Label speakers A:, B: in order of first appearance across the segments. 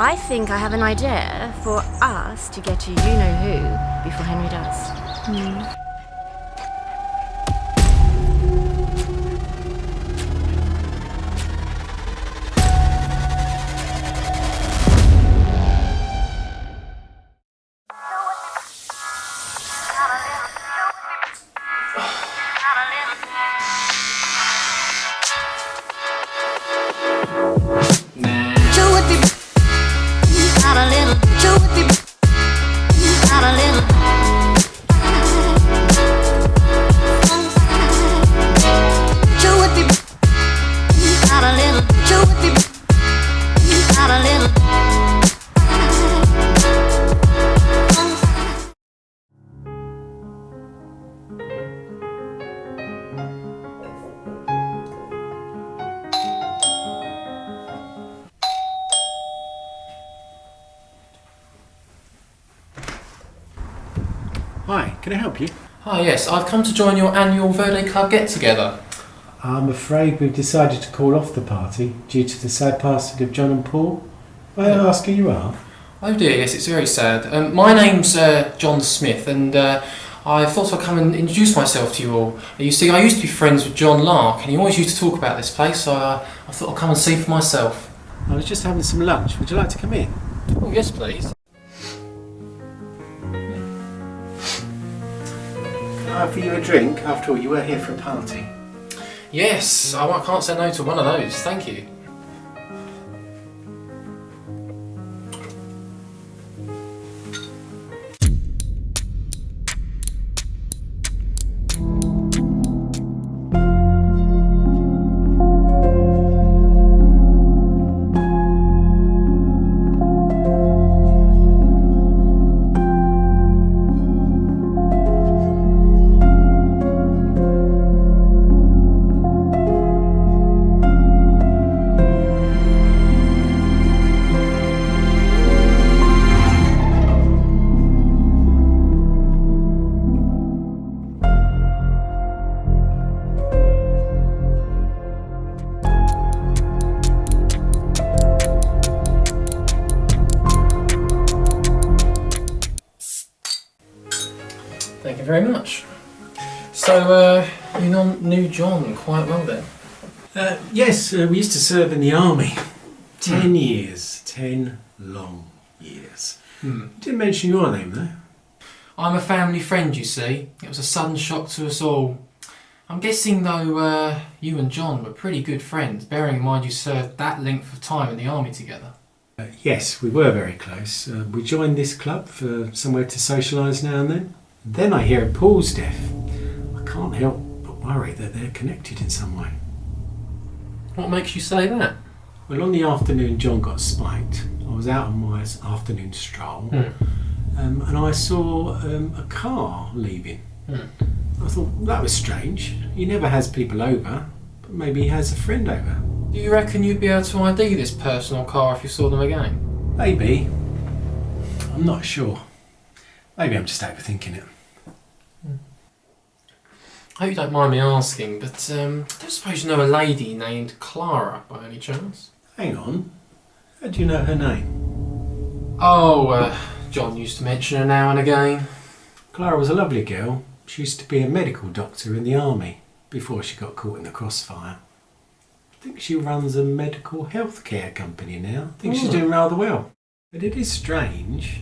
A: I think I have an idea for us to get to you-know-who before Henry does.
B: Hi, can I help you?
C: Hi, yes, I've come to join your annual Verde Club get-together.
B: I'm afraid we've decided to call off the party due to the sad passing of John and Paul. May I ask who you are?
C: Oh dear, yes, it's very sad. My name's John Smith, and I thought I'd come and introduce myself to you all. You see, I used to be friends with John Lark, and he always used to talk about this place, so I thought I'd come and see for myself.
B: I was just having some lunch. Would you like to come in?
C: Oh, yes, please.
B: Can I offer you a drink? After all, you were here for a party.
C: Yes, I can't say no to one of those, thank you. Thank you very much. So, you knew John quite well then?
B: Yes, we used to serve in the army. 10 years. 10 long years. Didn't mention your name though.
C: I'm a family friend, you see. It was a sudden shock to us all. I'm guessing though you and John were pretty good friends, bearing in mind you served that length of time in the army together.
B: Yes, we were very close. We joined this club for somewhere to socialise now and then. Then I hear of Paul's death. I can't help but worry that they're connected in some way.
C: What makes you say that?
B: Well, on the afternoon John got spiked, I was out on my afternoon stroll and I saw a car leaving. I thought, that was strange. He never has people over, but maybe he has a friend over.
C: Do you reckon you'd be able to ID this person or car if you saw them again?
B: Maybe. I'm not sure. Maybe I'm just overthinking it.
C: I hope you don't mind me asking, but I don't suppose you know a lady named Clara by any chance?
B: Hang on. How do you know her name?
C: Oh, John used to mention her now and again.
B: Clara was a lovely girl. She used to be a medical doctor in the army before she got caught in the crossfire. I think she runs a medical healthcare company now. I think she's doing rather well. But it is strange,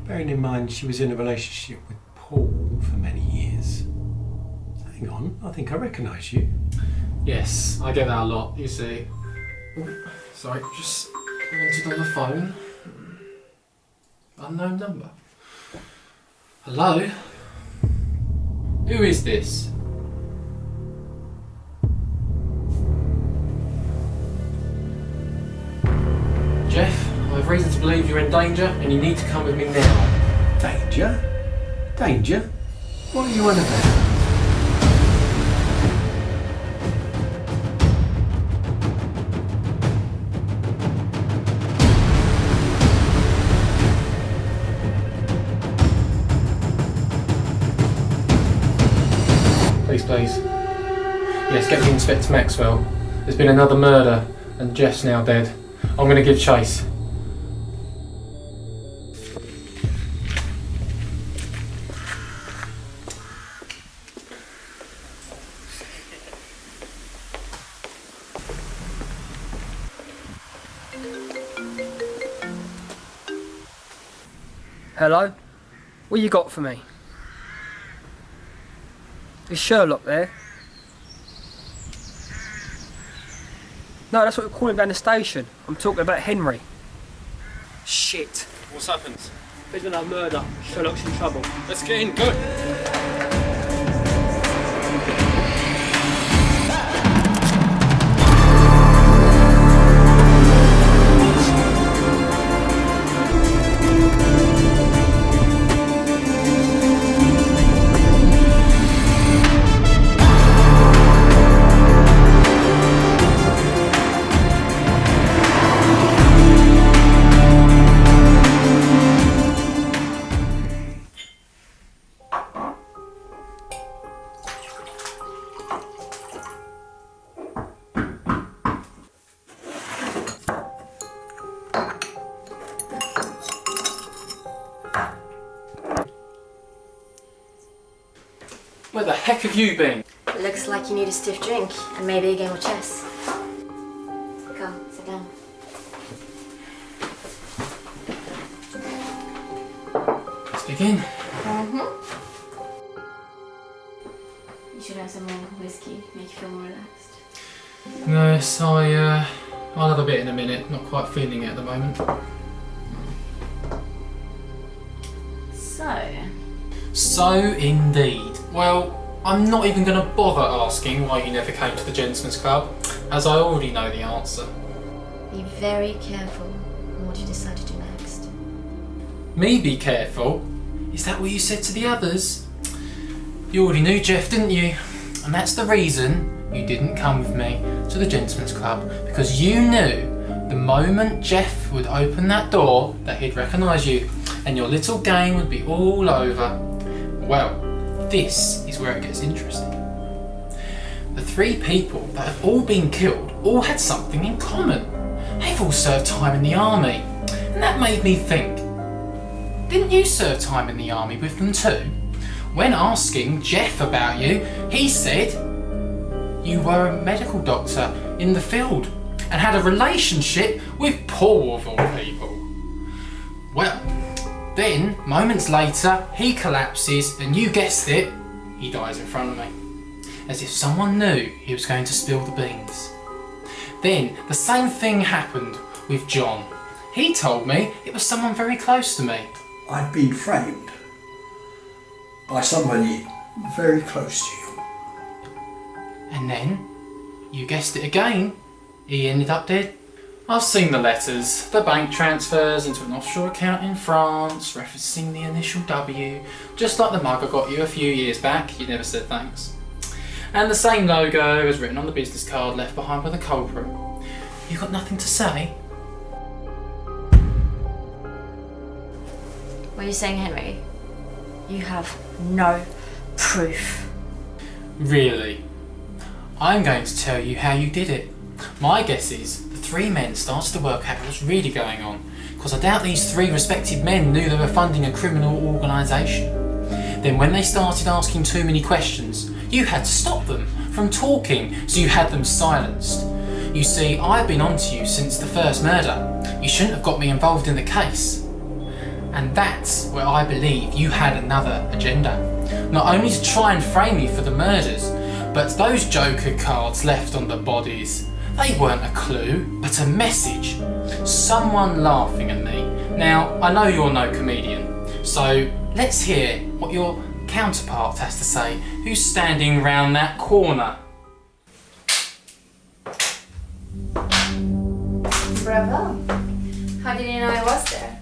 B: bearing in mind she was in a relationship with Paul for many years. Hang on, I think I recognise you.
C: Yes, I get that a lot, you see. Sorry, just wanted on the phone. Unknown number. Hello? Who is this? Jeff, I have reason to believe you're in danger and you need to come with me now.
B: Danger? Danger? What are you on about?
C: Please. Yes, get me Inspector Maxwell. There's been another murder and Jeff's now dead. I'm going to give chase.
D: Hello? What you got for me? Is Sherlock there? No, that's what we're calling down the station. I'm talking about Henry. Shit.
C: What's happened?
D: There's been a murder. Sherlock's in trouble.
C: Let's get in, go! Where the heck have you been?
A: Looks like you need a stiff drink and maybe a game of chess. Come, sit down.
C: Let's begin.
A: You should have some more whiskey, make you feel more relaxed.
C: Yes, I'll have a bit in a minute. Not quite feeling it at the moment. So indeed. Well, I'm not even going to bother asking why you never came to the Gentlemen's Club, as I already know the answer.
A: Be very careful on what you decide to do next.
C: Me be careful? Is that what you said to the others? You already knew Jeff, didn't you? And that's the reason you didn't come with me to the Gentlemen's Club, because you knew the moment Jeff would open that door that he'd recognise you and your little game would be all over. Well, this is where it gets interesting. The three people that have all been killed all had something in common. They've all served time in the army. And that made me think, didn't you serve time in the army with them too? When asking Jeff about you, he said you were a medical doctor in the field and had a relationship with Paul of all people. Well, then, moments later, he collapses and you guessed it, he dies in front of me. As if someone knew he was going to spill the beans. Then, the same thing happened with John. He told me it was someone very close to me.
E: I'd been framed by somebody very close to you.
C: And then, you guessed it again, he ended up dead. I've seen the letters, the bank transfers into an offshore account in France, referencing the initial W, just like the mug I got you a few years back, you never said thanks. And the same logo as written on the business card left behind by the culprit. You got nothing to say?
A: What are you saying, Henry? You have no proof.
C: Really? I'm going to tell you how you did it. My guess is the three men started to work out what was really going on, because I doubt these three respected men knew they were funding a criminal organisation. Then when they started asking too many questions, you had to stop them from talking, so you had them silenced. You see, I've been onto you since the first murder. You shouldn't have got me involved in the case. And that's where I believe you had another agenda. Not only to try and frame me for the murders, but those Joker cards left on the bodies. They weren't a clue, but a message. Someone laughing at me. Now, I know you're no comedian, so let's hear what your counterpart has to say. Who's standing round that corner?
A: Bravo. How did you know I was there?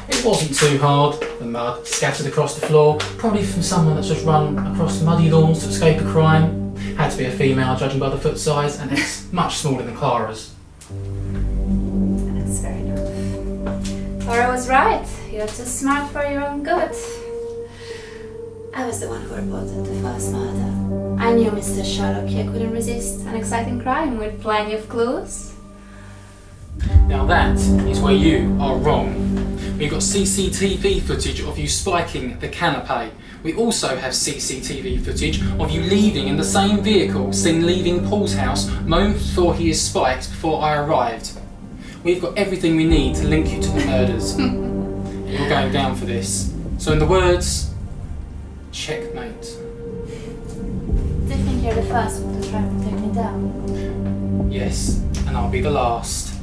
C: It wasn't too hard. The mud scattered across the floor, probably from someone that's just run across the muddy lawns to escape a crime. Had to be a female, judging by the foot size, and it's much smaller than Clara's.
F: That's fair enough. Laura was right. You're too smart for your own good. I was the one who reported the first murder. I knew Mr. Sherlock here couldn't resist an exciting crime with plenty of clues.
C: Now that is where you are wrong. We've got CCTV footage of you spiking the canapé. We also have CCTV footage of you leaving in the same vehicle, seen leaving Paul's house moments before he is spiked before I arrived. We've got everything we need to link you to the murders. And You're going down for this. So in the words, checkmate.
F: Do you think you're the first one to try to take me down?
C: Yes, and I'll be the last.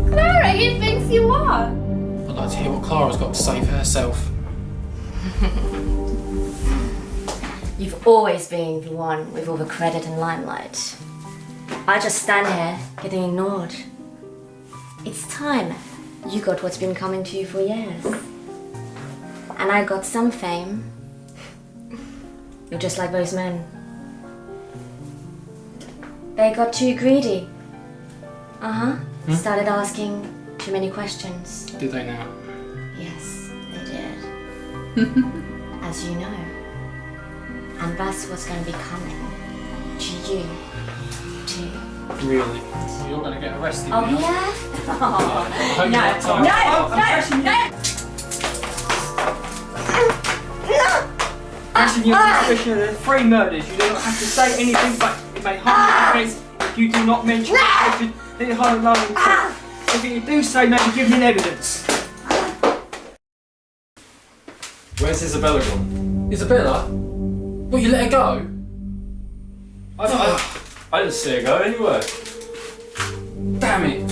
F: Clara, he thinks you are.
C: I'd like to hear what Clara's got to say for herself.
A: You've always been the one with all the credit and limelight. I just stand here getting ignored. It's time you got what's been coming to you for years. And I got some fame. You're just like those men. They got too greedy. Started asking too many questions.
C: Did they now?
A: Yes, they did. As you know. And that's what's going to be coming to you, too.
C: Really? You're going to get arrested
A: Oh,
C: now.
A: yeah?
C: I hope you have time.
D: Actually, you're suspicion of the 3 murders. You do not have to say anything, but it may harm your defence if you do not mention the question in the high line. If you do say no, you give me evidence.
B: Where's Isabella gone?
C: Isabella? What, you let her go?
B: I didn't see her go anywhere.
C: Damn it.